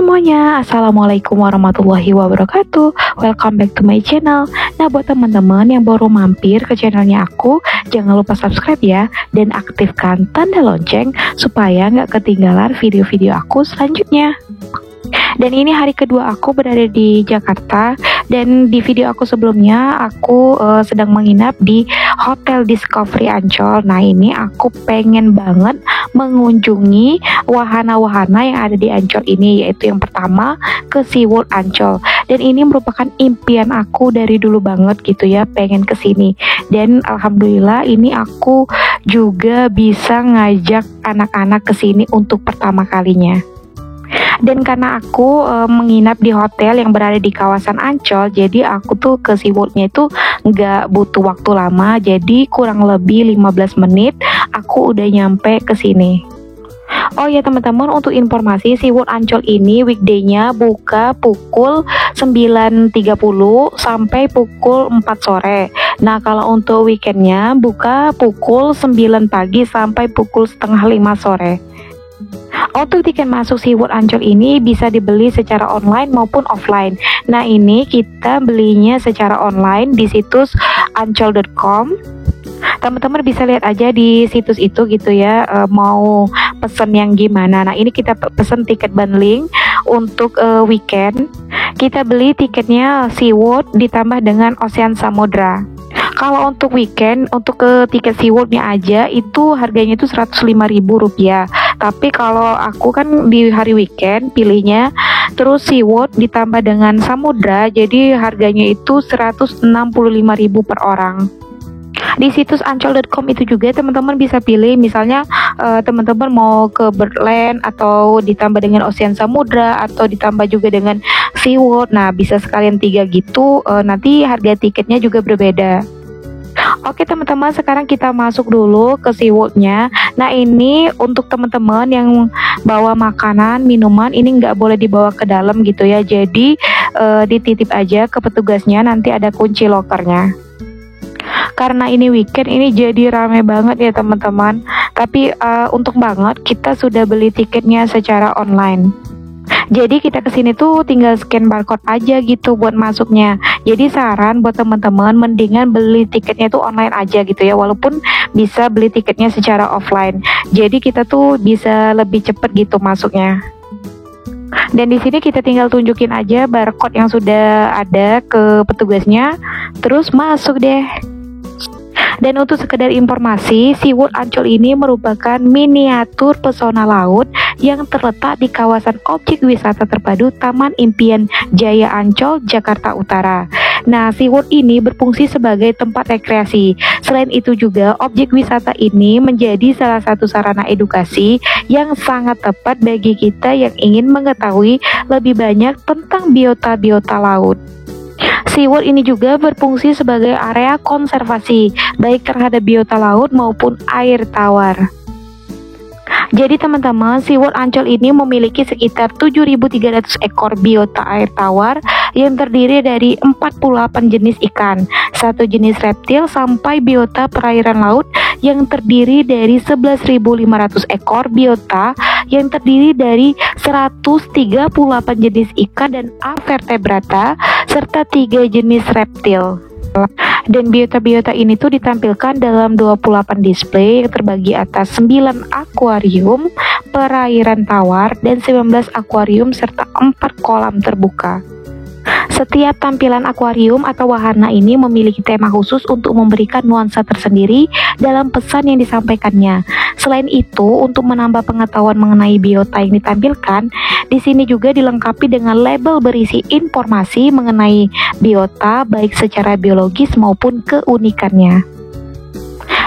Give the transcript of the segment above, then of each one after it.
semuanya, Assalamualaikum warahmatullahi wabarakatuh. Welcome back to my channel. Nah, buat teman-teman yang baru mampir ke channelnya aku, jangan lupa subscribe ya, dan aktifkan tanda lonceng supaya nggak ketinggalan video-video aku selanjutnya. Dan ini hari kedua aku berada di Jakarta. Dan di video aku sebelumnya aku sedang menginap di Hotel Discovery Ancol. Nah, ini aku pengen banget mengunjungi wahana-wahana yang ada di Ancol ini, yaitu yang pertama ke SeaWorld Ancol. Dan ini merupakan impian aku dari dulu banget gitu ya, pengen kesini. Dan alhamdulillah ini aku juga bisa ngajak anak-anak kesini untuk pertama kalinya. Dan karena aku menginap di hotel yang berada di kawasan Ancol, jadi aku tuh ke SeaWorld-nya itu nggak butuh waktu lama. Jadi kurang lebih 15 menit aku udah nyampe ke sini. Oh ya teman-teman, untuk informasi, SeaWorld Ancol ini weekday-nya buka pukul 9.30 sampai pukul 4 sore. Nah, kalau untuk weekend-nya buka pukul 9 pagi sampai pukul setengah 5 sore. Untuk tiket masuk SeaWorld Ancol ini bisa dibeli secara online maupun offline. Nah, ini kita belinya secara online di situs ancol.com. Teman-teman bisa lihat aja di situs itu gitu ya, mau pesen yang gimana. Nah, ini kita pesen tiket bundling untuk weekend. Kita beli tiketnya SeaWorld ditambah dengan Ocean Samudra. Kalau untuk weekend, untuk ke tiket SeaWorld-nya aja itu harganya itu Rp105.000. Tapi kalau aku kan di hari weekend pilihnya terus SeaWorld ditambah dengan Samudra, jadi harganya itu Rp165.000 per orang. Di situs ancol.com itu juga teman-teman bisa pilih, misalnya teman-teman mau ke Birdland atau ditambah dengan Ocean Samudra atau ditambah juga dengan SeaWorld. Nah, bisa sekalian 3 gitu, nanti harga tiketnya juga berbeda. Oke teman-teman, sekarang kita masuk dulu ke SeaWorld-nya. Nah, ini untuk teman-teman yang bawa makanan, minuman, ini nggak boleh dibawa ke dalam gitu ya. Jadi dititip aja ke petugasnya, nanti ada kunci lokernya. Karena ini weekend, ini jadi rame banget ya teman-teman. Tapi untung banget kita sudah beli tiketnya secara online. Jadi kita kesini tuh tinggal scan barcode aja gitu buat masuknya. Jadi saran buat teman-teman, mendingan beli tiketnya tuh online aja gitu ya, walaupun bisa beli tiketnya secara offline. Jadi kita tuh bisa lebih cepet gitu masuknya. Dan di sini kita tinggal tunjukin aja barcode yang sudah ada ke petugasnya, terus masuk deh. Dan untuk sekedar informasi, SeaWorld Ancol ini merupakan miniatur pesona laut yang terletak di kawasan objek wisata terpadu Taman Impian Jaya Ancol, Jakarta Utara. Nah, SeaWorld ini berfungsi sebagai tempat rekreasi. Selain itu juga, objek wisata ini menjadi salah satu sarana edukasi yang sangat tepat bagi kita yang ingin mengetahui lebih banyak tentang biota-biota laut. SeaWorld ini juga berfungsi sebagai area konservasi, baik terhadap biota laut maupun air tawar. Jadi teman-teman, SeaWorld Ancol ini memiliki sekitar 7.300 ekor biota air tawar yang terdiri dari 48 jenis ikan, 1 jenis reptil, sampai biota perairan laut yang terdiri dari 11.500 ekor biota yang terdiri dari 138 jenis ikan dan avertebrata serta 3 jenis reptil. Dan biota-biota ini tuh ditampilkan dalam 28 display yang terbagi atas 9 akuarium, perairan tawar, dan 19 akuarium serta 4 kolam terbuka. Setiap tampilan akuarium atau wahana ini memiliki tema khusus untuk memberikan nuansa tersendiri dalam pesan yang disampaikannya. Selain itu, untuk menambah pengetahuan mengenai biota yang ditampilkan, di sini juga dilengkapi dengan label berisi informasi mengenai biota baik secara biologis maupun keunikannya.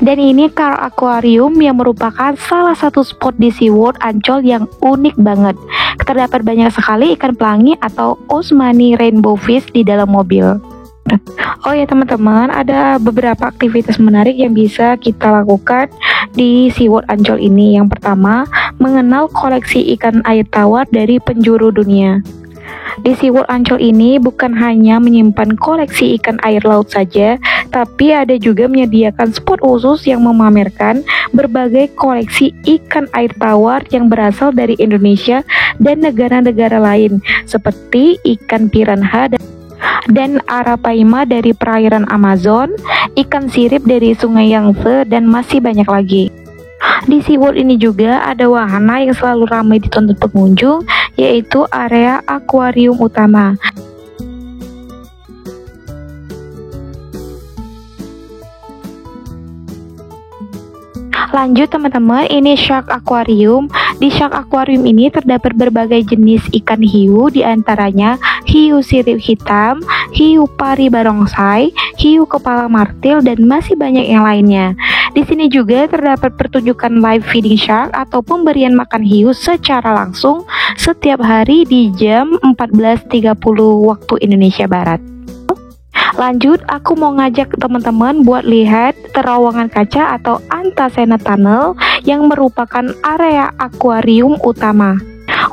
Dan ini Car Aquarium yang merupakan salah satu spot di SeaWorld Ancol yang unik banget. Terdapat banyak sekali ikan pelangi atau Osmani Rainbow Fish di dalam mobil. Oh ya teman-teman, ada beberapa aktivitas menarik yang bisa kita lakukan di SeaWorld Ancol ini. Yang pertama, mengenal koleksi ikan air tawar dari penjuru dunia. Di SeaWorld Ancol ini bukan hanya menyimpan koleksi ikan air laut saja, tapi ada juga menyediakan spot khusus yang memamerkan berbagai koleksi ikan air tawar yang berasal dari Indonesia dan negara-negara lain, seperti ikan piranha dan arapaima dari perairan Amazon, ikan sirip dari Sungai Yangtze, dan masih banyak lagi. Di SeaWorld ini juga ada wahana yang selalu ramai ditonton pengunjung, yaitu area akuarium utama. Lanjut teman-teman, ini Shark Aquarium. Di Shark Aquarium ini terdapat berbagai jenis ikan hiu, diantaranya hiu sirip hitam, hiu pari barongsai, hiu kepala martil, dan masih banyak yang lainnya. Di sini juga terdapat pertunjukan live feeding shark atau pemberian makan hiu secara langsung setiap hari di jam 14.30 waktu Indonesia Barat. Lanjut, aku mau ngajak teman-teman buat lihat terowongan kaca atau Antasena Tunnel yang merupakan area akuarium utama.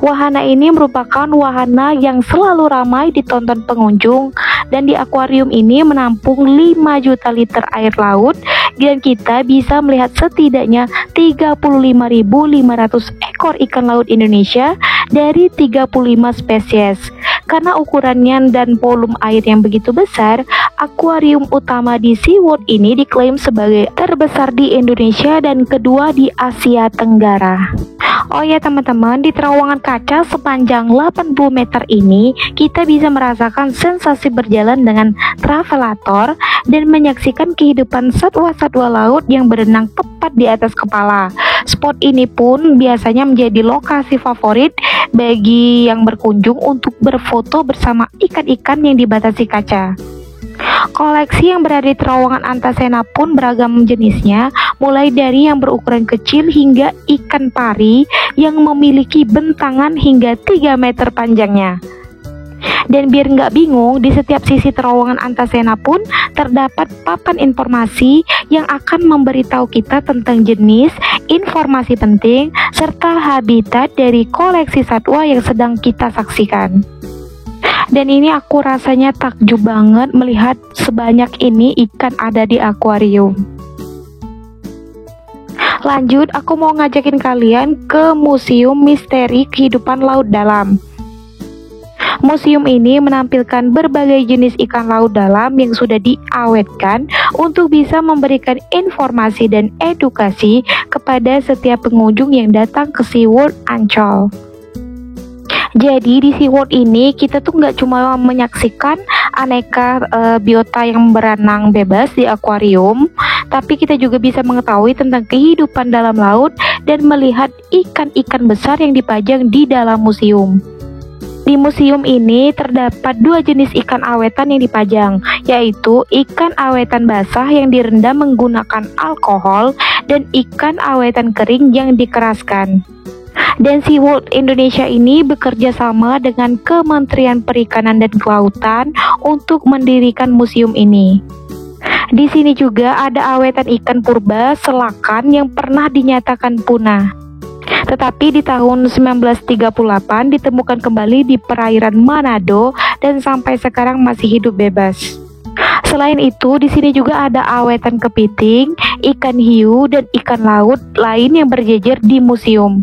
Wahana ini merupakan wahana yang selalu ramai ditonton pengunjung, dan di akuarium ini menampung 5 juta liter air laut, dan kita bisa melihat setidaknya 35.500 ekor ikan laut Indonesia dari 35 spesies. Karena ukurannya dan volume air yang begitu besar, akuarium utama di SeaWorld ini diklaim sebagai terbesar di Indonesia dan kedua di Asia Tenggara. Oh ya teman-teman, di terowongan kaca sepanjang 80 meter ini kita bisa merasakan sensasi berjalan dengan travelator dan menyaksikan kehidupan satwa-satwa laut yang berenang tepat di atas kepala. Spot ini pun biasanya menjadi lokasi favorit bagi yang berkunjung untuk berfoto bersama ikan-ikan yang dibatasi kaca. Koleksi yang berada di terowongan Antasena pun beragam jenisnya, mulai dari yang berukuran kecil hingga ikan pari yang memiliki bentangan hingga 3 meter panjangnya. Dan biar nggak bingung, di setiap sisi terowongan Antasena pun terdapat papan informasi yang akan memberitahu kita tentang jenis, informasi penting, serta habitat dari koleksi satwa yang sedang kita saksikan. Dan ini aku rasanya takjub banget melihat sebanyak ini ikan ada di akuarium. Lanjut, aku mau ngajakin kalian ke Museum Misteri Kehidupan Laut Dalam. Museum ini menampilkan berbagai jenis ikan laut dalam yang sudah diawetkan untuk bisa memberikan informasi dan edukasi kepada setiap pengunjung yang datang ke SeaWorld Ancol. Jadi di SeaWorld ini kita tuh nggak cuma menyaksikan aneka biota yang berenang bebas di akuarium, tapi kita juga bisa mengetahui tentang kehidupan dalam laut dan melihat ikan-ikan besar yang dipajang di dalam museum. Di museum ini terdapat 2 jenis ikan awetan yang dipajang, yaitu ikan awetan basah yang direndam menggunakan alkohol dan ikan awetan kering yang dikeraskan. Dan SeaWorld Indonesia ini bekerja sama dengan Kementerian Perikanan dan Kelautan untuk mendirikan museum ini. Di sini juga ada awetan ikan purba selakan yang pernah dinyatakan punah. Tetapi di tahun 1938 ditemukan kembali di perairan Manado dan sampai sekarang masih hidup bebas. Selain itu, di sini juga ada awetan kepiting, ikan hiu, dan ikan laut lain yang berjejer di museum.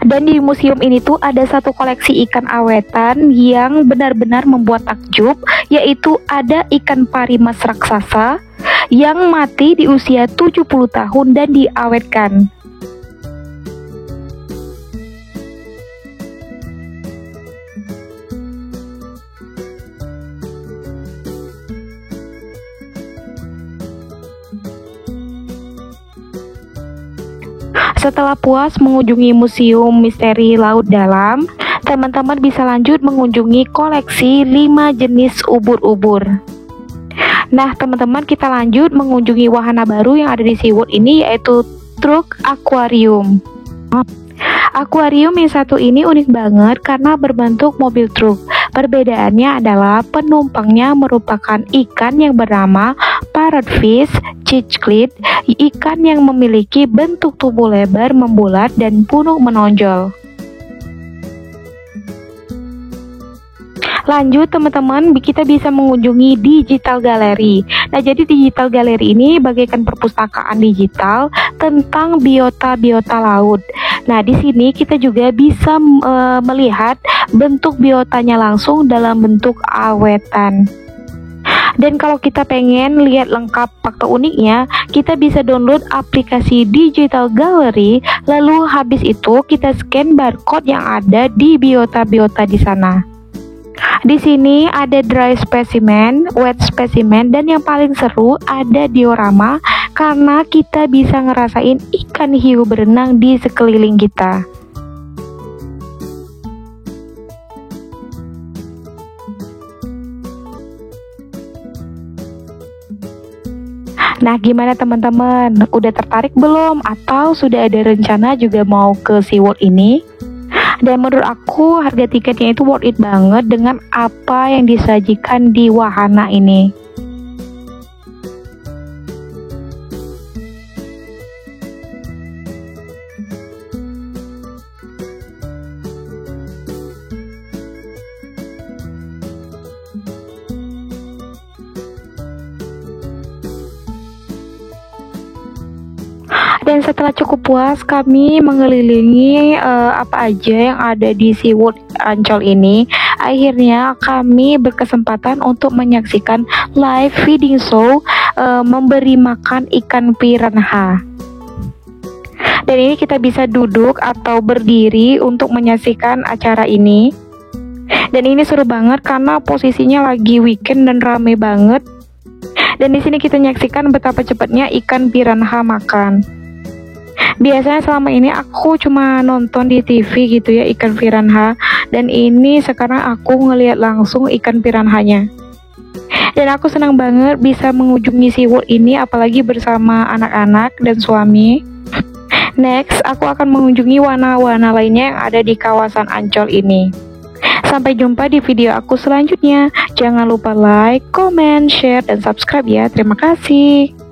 Dan di museum ini tuh ada satu koleksi ikan awetan yang benar-benar membuat takjub, yaitu ada ikan pari mas raksasa yang mati di usia 70 tahun dan diawetkan. Setelah puas mengunjungi Museum Misteri Laut Dalam, teman-teman bisa lanjut mengunjungi koleksi 5 jenis ubur-ubur. Nah, teman-teman, kita lanjut mengunjungi wahana baru yang ada di SeaWorld ini, yaitu Truk Aquarium. Akuarium yang satu ini unik banget karena berbentuk mobil truk. Perbedaannya adalah penumpangnya merupakan ikan yang bernama parrotfish cichlid, ikan yang memiliki bentuk tubuh lebar membulat dan punuk menonjol. Lanjut teman-teman, kita bisa mengunjungi digital gallery. Nah, jadi digital gallery ini bagaikan perpustakaan digital tentang biota-biota laut. Nah, di sini kita juga bisa melihat bentuk biotanya langsung dalam bentuk awetan. Dan kalau kita pengen lihat lengkap fakta uniknya, kita bisa download aplikasi Digital Gallery, lalu habis itu kita scan barcode yang ada di biota-biota di sana. Di sini ada dry specimen, wet specimen, dan yang paling seru ada diorama karena kita bisa ngerasain ikan hiu berenang di sekeliling kita. Nah, gimana teman-teman? Udah tertarik belum? Atau sudah ada rencana juga mau ke SeaWorld ini? Dan menurut aku harga tiketnya itu worth it banget dengan apa yang disajikan di wahana ini. Dan setelah cukup puas kami mengelilingi apa aja yang ada di SeaWorld Ancol ini, akhirnya kami berkesempatan untuk menyaksikan live feeding show memberi makan ikan piranha. Dan ini kita bisa duduk atau berdiri untuk menyaksikan acara ini. Dan ini seru banget karena posisinya lagi weekend dan rame banget. Dan di sini kita menyaksikan betapa cepatnya ikan piranha makan. Biasanya selama ini aku cuma nonton di TV gitu ya ikan piranha, dan ini sekarang aku ngelihat langsung ikan piranhanya. Dan aku senang banget bisa mengunjungi SeaWorld ini apalagi bersama anak-anak dan suami. Next, aku akan mengunjungi wahana-wahana lainnya yang ada di kawasan Ancol ini. Sampai jumpa di video aku selanjutnya. Jangan lupa like, comment, share, dan subscribe ya. Terima kasih.